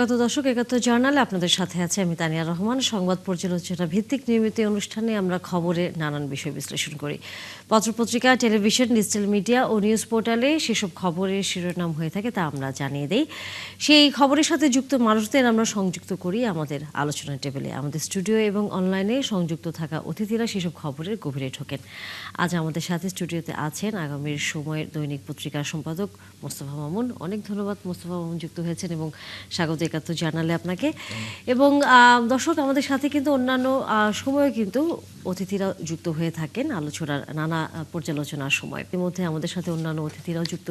স্বাগত দর্শক, ৭১ জার্নালে আপনাদের সাথে আছে আমি তানিয়া রহমান। সংবাদ পর্যালোচনা ভিত্তিক নিয়মিত অনুষ্ঠানে আমরা খবরের নানান বিষয় বিশ্লেষণ করি। পত্রপত্রিকা, টেলিভিশন, ডিজিটাল মিডিয়া ও নিউজ পোর্টালে সেসব খবরের শিরোনাম হয়ে থাকে তা আমরা জানিয়ে দেই। সেই খবরের সাথে যুক্ত মানুষদের আমরা সংযুক্ত করি আমাদের আলোচনার টেবিলে। আমাদের স্টুডিও এবং অনলাইনে সংযুক্ত থাকা অতিথিরা সেসব খবরের গভীরে ঢোকেন। আজ আমাদের সাথে স্টুডিওতে আছেন আগামীর সময়ের দৈনিক পত্রিকার সম্পাদক মোস্তফা মামুন। অনেক ধন্যবাদ মোস্তফা মামুন যুক্ত হয়েছেন এবং স্বাগত ৭১ জার্নালে আপনাকে। এবং দর্শক, আমাদের সাথে কিন্তু অন্যান্য সময়ে কিন্তু অতিথিরা যুক্ত হয়ে থাকেন আলোচনার নানা পর্যালোচনার সময়। এর মধ্যে আমাদের সাথে অন্যান্য অতিথিরাও যুক্ত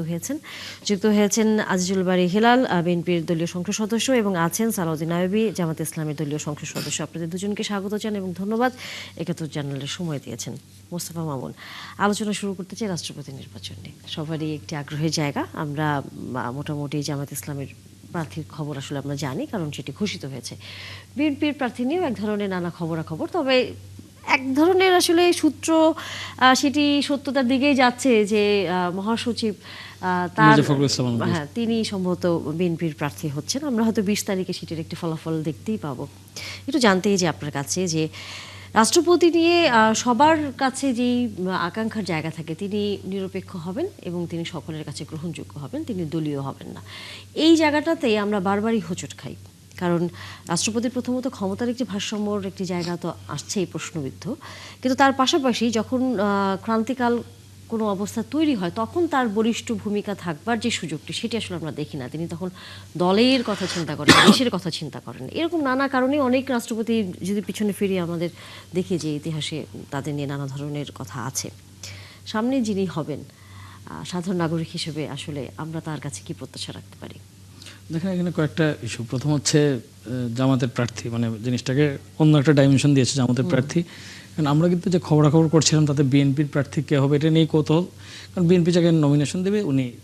হয়েছেন আজিজুল বারী হেলাল, বিএনপির দলীয় সংসদ সদস্য, এবং আছেন সালাউদ্দিন আইয়ুবী, জামাত ইসলামের দলীয় সংসদ সদস্য। আপনাদের দুজনকে স্বাগত জানান এবং ধন্যবাদ ৭১ জার্নালের সময় দিয়েছেন। মোস্তফা মামুন, আলোচনা শুরু করতে চাই রাষ্ট্রপতি নির্বাচন নিয়ে। সবারই একটি আগ্রহের জায়গা। আমরা মোটামুটি জামাত ইসলামের প্রার্থীর খবর আসলে আমরা জানি, কারণ সেটি ঘোষিত হয়েছে। বিএনপির প্রার্থী নিয়েও এক ধরনের নানা খবরাখবর, তবে এক ধরনের আসলে সূত্র সেটি সত্যতার দিকেই যাচ্ছে যে মহাসচিব তিনি সম্ভবত বিএনপির প্রার্থী হচ্ছেন। আমরা হয়তো ২০ তারিখে সেটির একটি ফলাফল দেখতেই পাবো। একটু জানতেই যে আপনার কাছে যে রাষ্ট্রপতি নিয়ে সবার কাছে যেই আকাঙ্ক্ষার জায়গা থাকে, তিনি নিরপেক্ষ হবেন এবং তিনি সকলের কাছে গ্রহণযোগ্য হবেন, তিনি দলীয় হবেন না। এই জায়গাটাতে আমরা বারবারই হোঁচট খাই, কারণ রাষ্ট্রপতির প্রথমত ক্ষমতার একটি ভারসাম্যর একটি জায়গা তো আসছেই প্রশ্নবিদ্ধ, কিন্তু তার পাশাপাশি যখন ক্রান্তিকাল কোনো অবস্থা তৈরি হয় তখন তার বলিষ্ঠ ভূমিকা থাকবার যে সুযোগটি, সেটি আসলে আমরা দেখি না। তিনি তখন দলের কথা চিন্তা করেন, দেশের কথা চিন্তা করেন। এরকম নানা কারণে অনেক রাষ্ট্রপতি যদি পিছনে ফিরিয়ে আমাদের দেখি যে ইতিহাসে তাদের নিয়ে নানা ধরনের কথা আছে। সামনে যিনি হবেন সাধারণ নাগরিক হিসেবে আসলে আমরা তার কাছে কি প্রত্যাশা রাখতে পারি? দেখেন, এখানে কয়েকটা ইস্যু। প্রথম হচ্ছে জামাতের প্রার্থী, মানে জিনিসটাকে অন্য একটা ডাইমেনশন দিয়েছে জামাতের প্রার্থী। কারণ আমরা কিন্তু যে খবরাখবর করছিলাম তাতে বিএনপির প্রার্থী কে হবে এটা নিয়ে কৌতূহল, কারণ বিএনপি যাকে নমিনেশন দেবে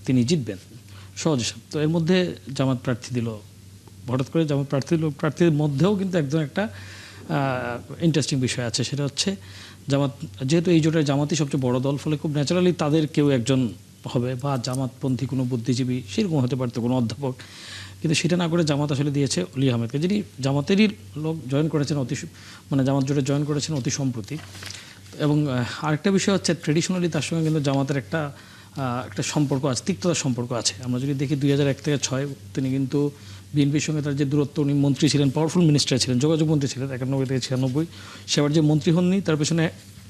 তিনি জিতবেন সহজ হিসাব। তো এর মধ্যে জামাত প্রার্থী দিল, হঠাৎ করে জামাত প্রার্থীর মধ্যেও কিন্তু একদম একটা ইন্টারেস্টিং বিষয় আছে। সেটা হচ্ছে জামাত, যেহেতু এই জোটের জামাতই সবচেয়ে বড় দল, ফলে খুব ন্যাচারালি তাদের কেউ একজন হবে, বা জামাতপন্থী কোনো বুদ্ধিজীবী সেরকম হতে পারতো, কোনো অধ্যাপক। কিন্তু সেটা না করে জামাত আসলে দিয়েছে অলি আহমেদকে, যিনি জামাতেরই লোক, জয়েন করেছেন জামাত জোটে জয়েন করেছেন অতি সম্প্রতি। এবং আরেকটা বিষয় হচ্ছে ট্রেডিশনালি তার সঙ্গে কিন্তু জামাতের একটা সম্পর্ক আছে, তিক্ততার সম্পর্ক আছে। আমরা যদি দেখি ২০০১ থেকে ২০০৬ তিনি কিন্তু বিএনপির সঙ্গে তার যে দূরত্ব, উনি মন্ত্রী ছিলেন, পাওয়ারফুল মিনিস্টার ছিলেন, যোগাযোগ মন্ত্রী ছিলেন ৯১ থেকে ৯৬। সেবার যে মন্ত্রী হননি তার পেছনে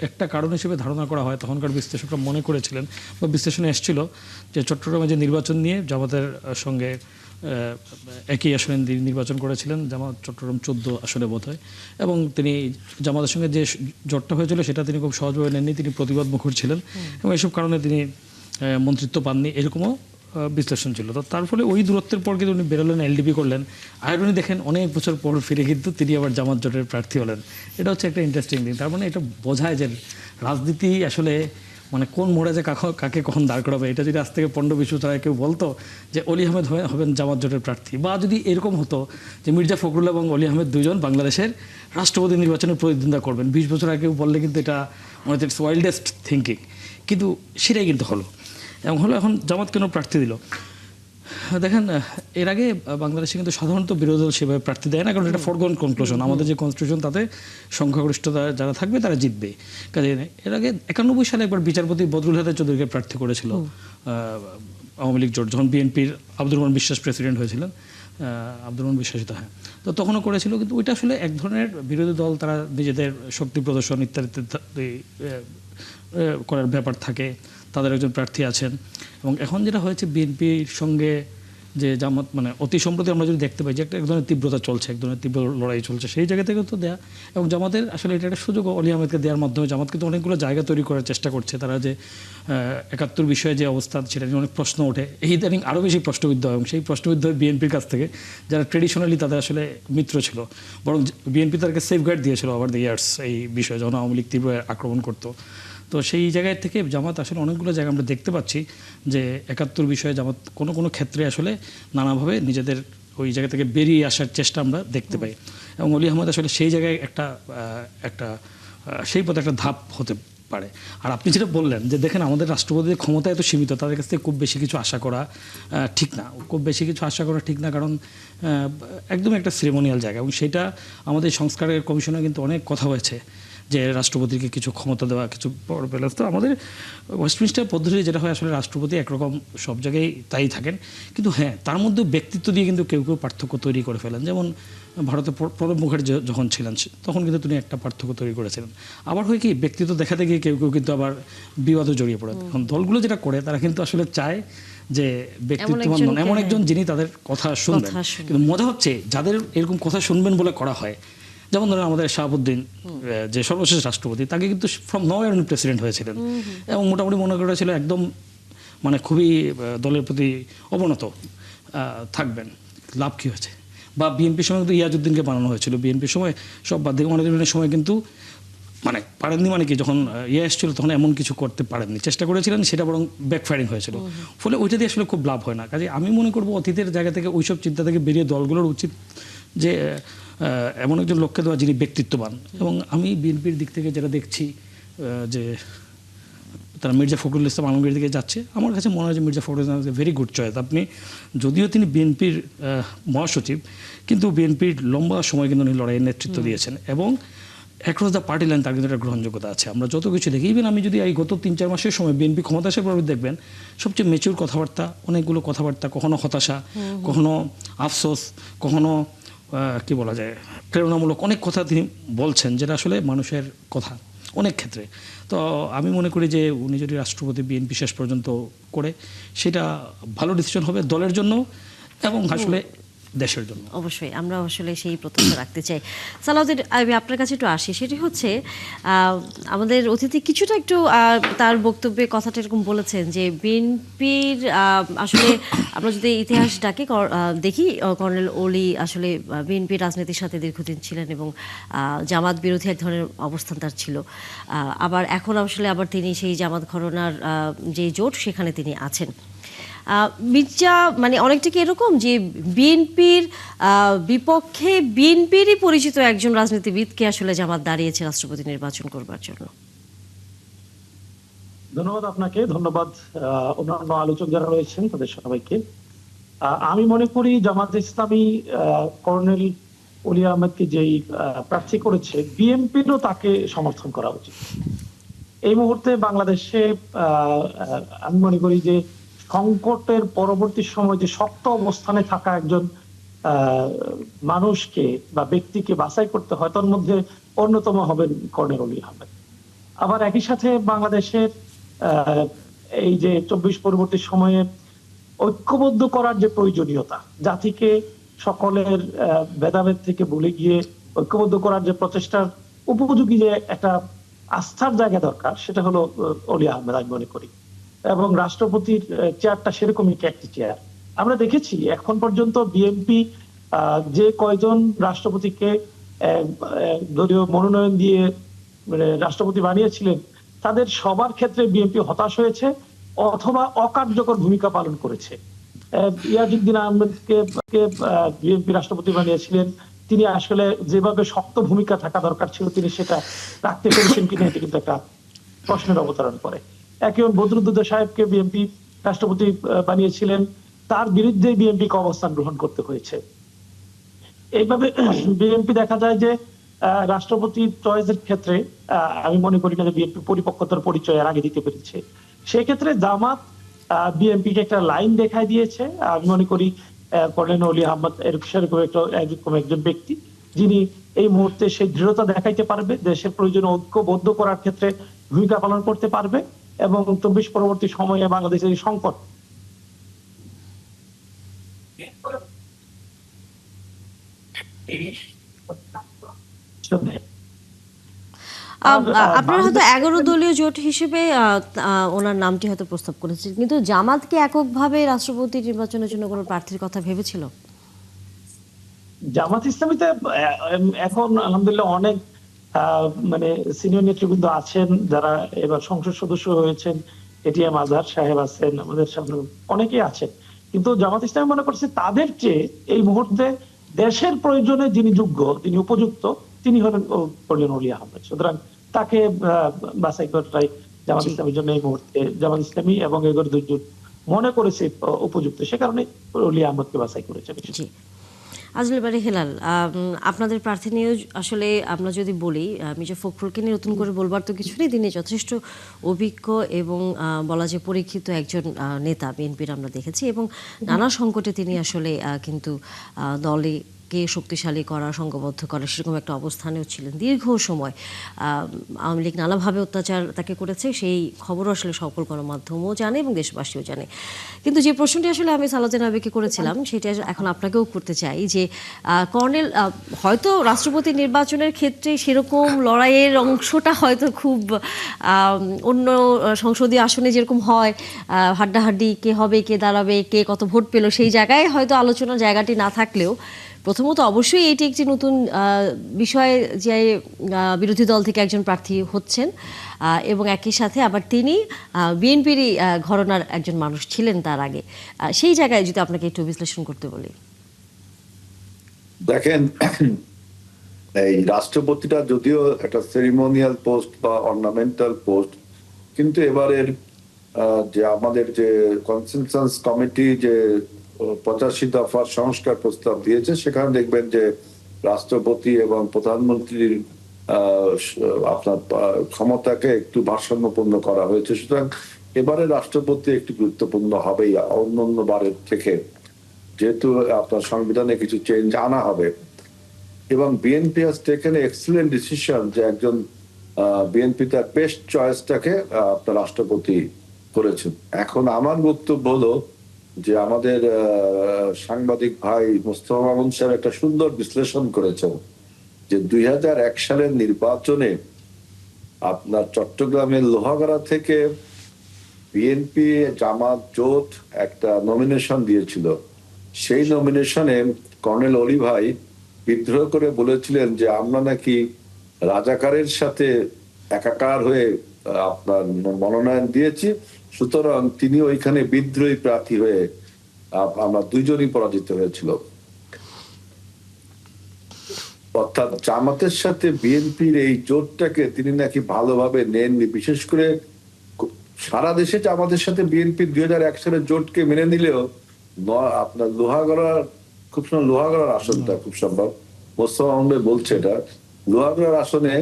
একটা কারণ হিসেবে ধারণা করা হয়, তখনকার বিশ্লেষকরা মনে করেছিলেন বা বিশ্লেষণে এসেছিল যে চট্টগ্রামে যে নির্বাচন নিয়ে জামাতের সঙ্গে একই আসনে নির্বাচন করেছিলেন, জামাত চট্টগ্রাম ১৪ আসনে বোধ হয়, এবং তিনি জামাতের সঙ্গে যে জোটটা হয়েছিল সেটা তিনি খুব সহজভাবে নেননি, তিনি প্রতিবাদ মুখর ছিলেন এবং এসব কারণে তিনি মন্ত্রিত্ব পাননি, এরকমও বিশ্লেষণ ছিল। তো তার ফলে ওই দূরত্বের পর কিন্তু উনি বেরোলেন, এলডিপি করলেন, আর উনি দেখেন অনেক বছর পর ফিরে কিন্তু তিনি আবার জামাত জোটের প্রার্থী হলেন। এটা হচ্ছে একটা ইন্টারেস্টিং দিন। তার মানে এটা বোঝায় যে রাজনীতি আসলে মানে কোন মোড়ে যে কাকে কখন দাঁড় করাবে, এটা যদি আজ থেকে ১৫-২০ বছর আগে কেউ বলতো যে অলি আহমেদ হবেন জামাত জোটের প্রার্থী, বা যদি এরকম হতো যে মির্জা ফখরুল এবং অলি আহমেদ দুজন বাংলাদেশের রাষ্ট্রপতি নির্বাচনে প্রতিদ্বন্দ্বিতা করবেন, ২০ বছর আগে বললে কিন্তু এটা মনে হচ্ছে ইটস ওয়াইল্ডেস্ট থিঙ্কিং। কিন্তু সেটাই কিন্তু হলো, এবং হলো এখন জামাত কেন প্রার্থী দিল। দেখেন, এর আগে বাংলাদেশে কিন্তু সাধারণত বিরোধী দল সেভাবে প্রার্থী দেয় না, কারণ এটা ফরগন কনক্লুশন। আমাদের যে কনস্টিটিউশন তাতে সংখ্যাগরিষ্ঠতা যারা থাকবে তারা জিতবে। কাজে এর আগে ৯১ সালে একবার বিচারপতি বদরুল হায়দার চৌধুরীকে প্রার্থী করেছিল আওয়ামী লীগ জোট, যখন বিএনপির আব্দুর রহমান বিশ্বাস প্রেসিডেন্ট হয়েছিলেন, আব্দুর রহমান বিশ্বাসিত, হ্যাঁ, তো তখনও করেছিল। কিন্তু ওইটা আসলে এক ধরনের বিরোধী দল, তারা নিজেদের শক্তি প্রদর্শন ইত্যাদি করার ব্যাপার থাকে, তাদের একজন প্রার্থী আছেন। এবং এখন যেটা হয়েছে বিএনপির সঙ্গে যে জামাত, মানে অতি সম্প্রতি আমরা যদি দেখতে পাই যে এক ধরনের তীব্রতা চলছে, এক ধরনের তীব্র লড়াই চলছে, সেই জায়গা থেকে তো দেয়া। এবং জামাতের আসলে এটা একটা সুযোগ অলি আহমেদকে দেওয়ার মাধ্যমে জামাত কিন্তু অনেকগুলো জায়গা তৈরি করার চেষ্টা করছে। তারা যে ৭১ বিষয়ে যে অবস্থা, সেটা নিয়ে অনেক প্রশ্ন ওঠে, এই ইদানিং আরও বেশি প্রশ্নবিদ্ধ হয়, এবং সেই প্রশ্নবিদ্ধ হয় বিএনপির কাছ থেকে, যারা ট্রেডিশনালি তাদের আসলে মিত্র ছিল। বরং বিএনপি তাদেরকে সেফগার্ড দিয়েছিল ওভার দ্য ইয়ার্স এই বিষয়ে, যখন আওয়ামী লীগ তীব্র আক্রমণ করতো। তো সেই জায়গায় থেকে জামাত আসলে অনেকগুলো জায়গা আমরা দেখতে পাচ্ছি যে ৭১ বিষয়ে জামাত কোনো ক্ষেত্রে আসলে নানাভাবে নিজেদের ওই জায়গা থেকে বেরিয়ে আসার চেষ্টা আমরা দেখতে পাই। এবং অলি আহমেদ আসলে সেই জায়গায় একটা সেই পথে একটা ধাপ হতে পারে। আর আপনি যেটা বললেন যে দেখেন আমাদের রাষ্ট্রপতির ক্ষমতা এত সীমিত, তাদের কাছ থেকে খুব বেশি কিছু আশা করা ঠিক না, খুব বেশি কিছু আশা করা ঠিক না, কারণ একদম একটা সিরিমোনিয়াল জায়গা, এবং সেটা আমাদের সংস্কারের কমিশনে কিন্তু অনেক কথা হয়েছে যে রাষ্ট্রপতিকে কিছু ক্ষমতা দেওয়া, কিছু বড় প্যালেস। তো আমাদের ওয়েস্টমিনস্টার পদ্ধতি যেটা হয়, আসলে রাষ্ট্রপতি একরকম সব জায়গায় তাই থাকেন, কিন্তু হ্যাঁ তার মধ্যে ব্যক্তিত্ব দিয়ে কিন্তু কেউ কেউ পার্থক্য তৈরি করে ফেলেন। যেমন ভারতে প্রণব মুখার্জি যখন ছিলেন তখন কিন্তু তিনি একটা পার্থক্য তৈরি করেছিলেন। আবার হয় কি, ব্যক্তিত্ব দেখাতে গিয়ে কেউ কেউ কিন্তু আবার বিবাদে জড়িয়ে পড়ে। এখন দলগুলো যেটা করে তারা কিন্তু আসলে চায় যে ব্যক্তিত্ববান নন, এমন একজন যিনি তাদের কথা শুনবেন। কিন্তু মজা হচ্ছে যাদের এরকম কথা শুনবেন বলে করা হয়, যেমন ধরেন আমাদের শাহাবুদ্দিন যে সর্বশেষ রাষ্ট্রপতি, তাকে কিন্তু ফ্রম নওয়্যার উনি প্রেসিডেন্ট হয়েছিলেন, এবং মোটামুটি মনে করা ছিল একদম মানে খুবই দলের প্রতি অবনত থাকবেন। লাভ কী হয়েছে? বা বিএনপির সময় কিন্তু ইয়াজউদ্দিনকে বানানো হয়েছিল, বিএনপির সময় সব বাদ দিয়ে মনিটরিংয়ের সময় কিন্তু মানে পারেননি, মানে কি যখন এসেছিল তখন এমন কিছু করতে পারেননি, চেষ্টা করেছিলেন, সেটা বরং ব্যাকফায়ারিং হয়েছিল। ফলে ওইটা দিয়ে আসলে খুব লাভ হয় না। কাজে আমি মনে করবো অতীতের জায়গা থেকে ওইসব চিন্তা থেকে বেরিয়ে দলগুলোর উচিত যে এমন একজন লোককে দেওয়া যিনি ব্যক্তিত্ববান। এবং আমি বিএনপির দিক থেকে যেটা দেখছি যে তারা মির্জা ফখরুল ইসলাম আলমগীর দিকে যাচ্ছে, আমার কাছে মনে হয় যে Mirza Fakhrul Islam very good choice. আপনি যদিও তিনি বিএনপির মহাসচিব, কিন্তু বিএনপির লম্বা সময় কিন্তু উনি লড়াইয়ের নেতৃত্ব দিয়েছেন, এবং অ্যাক্রস দ্য পার্টি লাইন তার কিন্তু একটা গ্রহণযোগ্যতা আছে। আমরা যত কিছু দেখি, ইভেন আমি যদি এই গত 3-4 মাসের সময় বিএনপি ক্ষমতা আসার পর দেখবেন সবচেয়ে ম্যাচিউর কথাবার্তা, অনেকগুলো কথাবার্তা, কখনো হতাশা, কখনো আফসোস, কখনো কি বলা যায় প্রেরণামূলক অনেক কথা তিনি বলছেন, যেটা আসলে মানুষের কথা অনেক ক্ষেত্রে। তো আমি মনে করি যে উনি যদি রাষ্ট্রপতি বিএনপি শেষ পর্যন্ত করে, সেটা ভালো ডিসিশন হবে দলের জন্য এবং আসলে দেশের জন্য। অবশ্যই আমরা আসলে সেই প্রত্যাশা রাখতে চাই। সালাউদ্দিন, আমি আপনার কাছে একটু আসি। সেটি হচ্ছে আমাদের অতিথি কিছুটা একটু তার বক্তব্যে কথাটা এরকম বলেছেন যে বিএনপির আসলে আমরা যদি ইতিহাস দেখি, কর্নেল ওলি আসলে বিএনপি রাজনীতির সাথে দীর্ঘদিন ছিলেন এবং জামাত বিরোধী এক ধরনের অবস্থান তার ছিল। আবার এখন আসলে তিনি সেই জামাত ঘরানার যে জোট, সেখানে তিনি আছেন। মির্জা মানে অনেকটা কি এরকম যে বিএনপির বিপক্ষে বিএনপিরই পরিচিত একজন রাজনীতিবিদকে আসলে জামাত দাঁড়িয়েছে রাষ্ট্রপতি নির্বাচন করবার জন্য? ধন্যবাদ আপনাকে, ধন্যবাদ অন্যান্য আলোচক যারা রয়েছেন তাদের সবাইকে। আমি মনে করি জামাত ইসলামী কর্নেল ওলি আহমেদকে যেই প্রার্থী করেছে, বিএনপিরও তাকে সমর্থন করা উচিত। এই মুহূর্তে বাংলাদেশে আমি মনে করি যে সংকটের পরবর্তী সময় যে শক্ত অবস্থানে থাকা একজন মানুষকে বা ব্যক্তিকে বাছাই করতে হয়, তার মধ্যে অন্যতম হবেন কর্নেল ওলি আহমেদ। আবার একই সাথে বাংলাদেশের এই যে 24 পরবর্তী সময়ে ঐক্যবদ্ধ করার যে প্রয়োজনীয়তা, জাতিকে সকলের ভেদাভেদ থেকে ভুলে গিয়ে ঐক্যবদ্ধ করার যে প্রচেষ্টার উপযোগী যে একটা আস্থার জায়গা দরকার, সেটা হলো ওলি আহমেদ আমি মনে করি। এবং রাষ্ট্রপতির চেয়ারটা সেরকমই একটি চেয়ার। আমরা দেখেছি এখন পর্যন্ত বিএনপি যে কয়জন রাষ্ট্রপতিকে দলীয় মনোনয়ন দিয়ে রাষ্ট্রপতি বানিয়েছিলেন, তাদের সবার ক্ষেত্রে বিএনপি হতাশ হয়েছে অথবা অকার্যকর ভূমিকা পালন করেছে। ইয়াজউদ্দিন আহমেদকে বিএনপি রাষ্ট্রপতি বানিয়েছিলেন, তিনি আসলে যেভাবে শক্ত ভূমিকা থাকা দরকার ছিল তিনি সেটা রাখতে পেরেছেন কিনা, এটা কিন্তু একটা প্রশ্নের অবতারণ করে। একজন বদরুদ্দোজা সাহেবকে বিএনপি রাষ্ট্রপতি বানিয়েছিলেন, তার বিরুদ্ধে বিএনপিকে অবস্থান গ্রহণ করতে হয়েছে। এইভাবে বিএনপি দেখা যায় যে রাষ্ট্রপতি চয়েসের ক্ষেত্রে আমি মনে করি না যে বিএনপি পরিপক্কতার পরিচয় এর আগে দিতে পেরেছে। সেক্ষেত্রে জামাত বিএনপিকে একটা লাইন দেখায় দিয়েছে। আমি মনে করি কর্নেল ওলি আহমেদ এরকম একজন ব্যক্তি যিনি এই মুহূর্তে সেই দৃঢ়তা দেখাইতে পারবে, দেশের প্রয়োজনে ঐক্যবদ্ধ করার ক্ষেত্রে ভূমিকা পালন করতে পারবে এবং 24 পরবর্তী সময়ে বাংলাদেশের সংকট আপনারা হয়তো 11 দলীয় জোট হিসেবে ওনার নামটি হয়তো প্রস্তাব করেছে, কিন্তু জামাত কি এককভাবে রাষ্ট্রপতি নির্বাচনের জন্য কোনো প্রার্থীর কথা ভেবেছিল? জামাত ইসলামীতে এখন আলহামদুলিল্লাহ অনেক মানে সিনিয়র নেতৃবৃন্দ আছেন যারা এবার সংসদ সদস্য হয়েছেন। এটিএম আজহার সাহেব আছেন, আমাদের সামনে অনেকেই আছেন। কিন্তু জামাত ইসলামী মনে করছে তাদের চেয়ে এই মুহূর্তে দেশের প্রয়োজনে যিনি যোগ্য, তিনি উপযুক্ত, তিনি হলেন কর্নেল ওলি আহমেদ। সুতরাং তাকে বাছাই করাটাই জামাত জি ইসলামের জন্য এই মুহূর্তে জামাত ইসলামী এবং এগোর দুজন মনে করেছে উপযুক্ত, সে কারণে অলি আহমদকে বাছাই করেছে। জি আজনুল বারী হেলাল, আপনাদের প্রার্থী নিয়ে আসলে আমরা যদি বলি, মির্জা ফখরুলকে নিয়ে নতুন করে বলবার তো কিছু নেই, তিনি যথেষ্ট অভিজ্ঞ এবং বলা যায় পরীক্ষিত একজন নেতা বিএনপির আমরা দেখেছি, এবং নানা সংকটে তিনি আসলে কিন্তু দলে কে শক্তিশালী করা, সংঘবদ্ধ করা, সেরকম একটা অবস্থানেও ছিলেন দীর্ঘ সময়। আওয়ামী লীগ নানাভাবে অত্যাচার তাকে করেছে, সেই খবরও আসলে সকল গণমাধ্যমও জানে এবং দেশবাসীও জানে। কিন্তু যে প্রশ্নটি আসলে আমি সালাউদ্দিন আবিকে করেছিলাম, সেটা এখন আপনাকেও করতে চাই যে কর্নেল, হয়তো রাষ্ট্রপতি নির্বাচনের ক্ষেত্রে সেরকম লড়াইয়ের অংশটা হয়তো খুব অন্য সংসদীয় আসনে যেরকম হয়, হাড্ডাহাড্ডি কে হবে, কে দাঁড়াবে, কে কত ভোট পেল, সেই জায়গায় হয়তো আলোচনার জায়গাটি না থাকলেও প্রথমত অবশ্যই এটি একটি নতুন বিষয় যে বিরোধী দল থেকে একজন প্রার্থী হচ্ছেন, এবং একই সাথে আবার তিনি বিএনপিরই ঘরানার একজন মানুষ ছিলেন তার আগে। সেই জায়গায় যদি আপনাকে একটু বিশ্লেষণ করতে বলি। দেখেন, এই রাষ্ট্রপতিটা যদিও একটা সেরিমোনিয়াল পোস্ট বা অর্নামেন্টাল পোস্ট, কিন্তু এবারের যে আমাদের যে কনসেনসাস কমিটি যে 85 দফার সংস্কার প্রস্তাব দিয়েছে, সেখানে দেখবেন যে রাষ্ট্রপতি এবং প্রধানমন্ত্রীর আপনার ক্ষমতাকে একটু ভারসাম্যপূর্ণ করা হয়েছে। সুতরাং এবারে রাষ্ট্রপতি একটু গুরুত্বপূর্ণ হবেই অন্যান্য বারের থেকে, যেহেতু আপনার সংবিধানে কিছু চেঞ্জ আনা হবে। এবং BNP has taken excellent decision যে একজন বিএনপি তার বেস্ট চয়েসটাকে আপনার রাষ্ট্রপতি করেছেন। এখন আমার বক্তব্য হলো যে আমাদের সাংবাদিক ভাই মোস্তফা মামুন সাহেব একটা সুন্দর বিশ্লেষণ করেছেন যে 2001 সালের নির্বাচনে আপনার চট্টগ্রামের লোহাগাড়া থেকে বিএনপি জামাত জোট একটা নমিনেশন দিয়েছিল। সেই নমিনেশনে কর্নেল অলি ভাই বিদ্রোহ করে বলেছিলেন যে আমরা নাকি রাজাকারের সাথে একাকার হয়ে আপনার মনোনয়ন দিয়েছি, সুতরাং তিনি ওইখানে বিদ্রোহী প্রার্থী হয়ে আমরা দুইজনই পরাজিত হয়েছিল। অর্থাৎ জামাতের সাথে বিএনপির এই জোটটাকে তিনি নাকি ভালোভাবে নেননি। বিশেষ করে সারা দেশে জামাতের সাথে বিএনপি 2001 সালের জোটকে মেনে নিলেও আপনার লোহাগড়ার আসনটা খুব সম্ভব মোস্তফা মাহমুদ বলছে, এটা লোহাগড়ার আসনে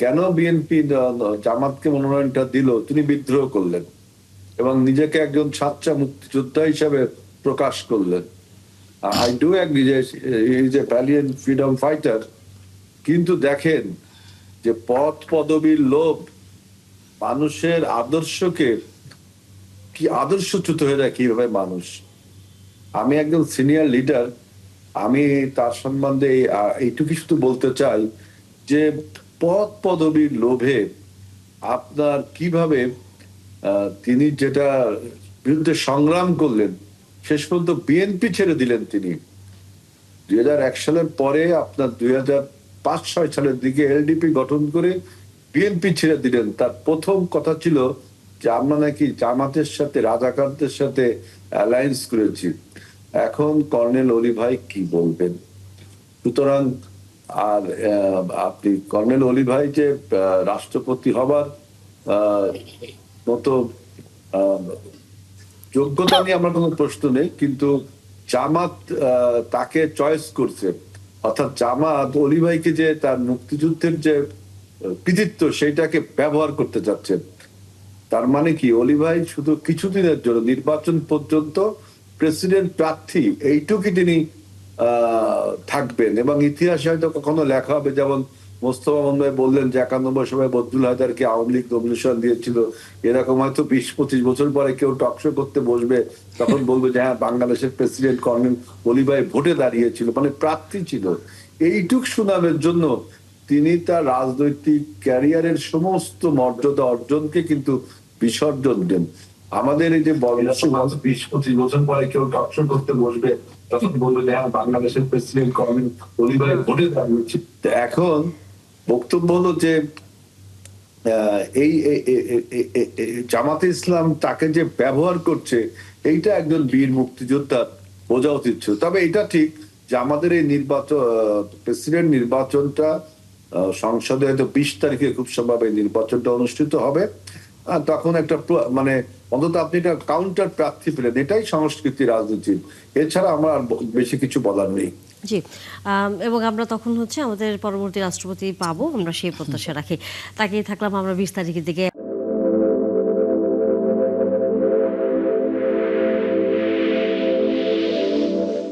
কেন বিএনপি জামাতকে মনোনয়নটা দিল, তিনি বিদ্রোহ করলেন এবং নিজেকে একজন সাচ্চা মুক্তিযোদ্ধা হিসাবে প্রকাশ করলেন। আই ডু এগ্রি যে is a valiant freedom fighter, কিন্তু দেখেন যে পদ পদবীর লোভ মানুষের আদর্শকে কি আদর্শচ্যুত হয়ে যায় কিভাবে মানুষ। আমি একজন সিনিয়র লিডার, আমি তার সম্বন্ধে এইটুকু শুধু বলতে চাই যে পদ পদবীর লোভে আপনার কিভাবে তিনি যেটা বিরুদ্ধে সংগ্রাম করলেন, শেষ পর্যন্ত বিএনপি ছেড়ে দিলেন তিনি। 2001 সালের পরে আপনার 2005-06 সালের দিকে এলডিপি গঠন করে বিএনপি ছেড়ে দিলেন। তার প্রথম কথা ছিল যে আমরা নাকি জামাতের সাথে রাজাকারদের সাথে অ্যালায়েন্স করেছি। এখন কর্নেল অলি ভাই কি বলবেন? সুতরাং আর আপনি কর্নেল অলি ভাই যে রাষ্ট্রপতি হবার মতো যোগ্যতা নিয়ে আমার কোনো প্রশ্ন নেই, কিন্তু জামাত তাকে চয়েস করছে। অর্থাৎ জামাত অলি ভাইকে যে তার মুক্তিযুদ্ধের যে কৃতিত্ব সেইটাকে ব্যবহার করতে যাচ্ছেন। তার মানে কি অলি ভাই শুধু কিছুদিনের জন্য নির্বাচন পর্যন্ত প্রেসিডেন্ট প্রার্থী এইটুকুই তিনি থাকবেন, এবং ইতিহাসে হয়তো কখনো লেখা হবে, যেমন মোস্তফা মামুন ভাই বললেন যে 91 সময় বদরুল হায়দারকে আওয়ামী লীগ নমিনেশন দিয়েছিল, এরকম হয়তো 20-25 বছর পরে কেউ টকশো করতে বসবে, তখন বলবে যে হ্যাঁ বাংলাদেশের প্রেসিডেন্ট কর্নেল অলি ভাই ভোটে দাঁড়িয়েছিল, মানে প্রার্থী ছিল। এইটুক সুনামের জন্য তিনি তার রাজনৈতিক ক্যারিয়ারের সমস্ত মর্যাদা অর্জনকে কিন্তু বিসর্জন দেন। আমাদের এই যে 20-25 বছর পরে কেউ টকশো করতে বসবে, তখন বলবে যে হ্যাঁ বাংলাদেশের প্রেসিডেন্ট কর্নেল অলি ভাই ভোটে দাঁড়িয়েছে। এখন বক্তব্য হলো যে এই জামাতে ইসলাম তাকে যে ব্যবহার করছে, এইটা একজন বীর মুক্তিযোদ্ধা বোঝা উচিত ছিল। তবে এটা ঠিক যে আমাদের এই নির্বাচন প্রেসিডেন্ট নির্বাচনটা সংসদে হয়তো 20 তারিখে খুব সম্ভব এই নির্বাচনটা অনুষ্ঠিত হবে। তখন একটা মানে অন্তত আপনি একটা কাউন্টার প্রার্থী পেলেন, এটাই সংস্কৃতি রাজনীতি, এছাড়া আমার আর বেশি কিছু বলার নেই। জি, এবং আমরা তখন হচ্ছে আমাদের পরবর্তী রাষ্ট্রপতি পাবো, আমরা সেই প্রত্যাশা রাখি। তাকিয়ে থাকলাম আমরা 20 তারিখের দিকে।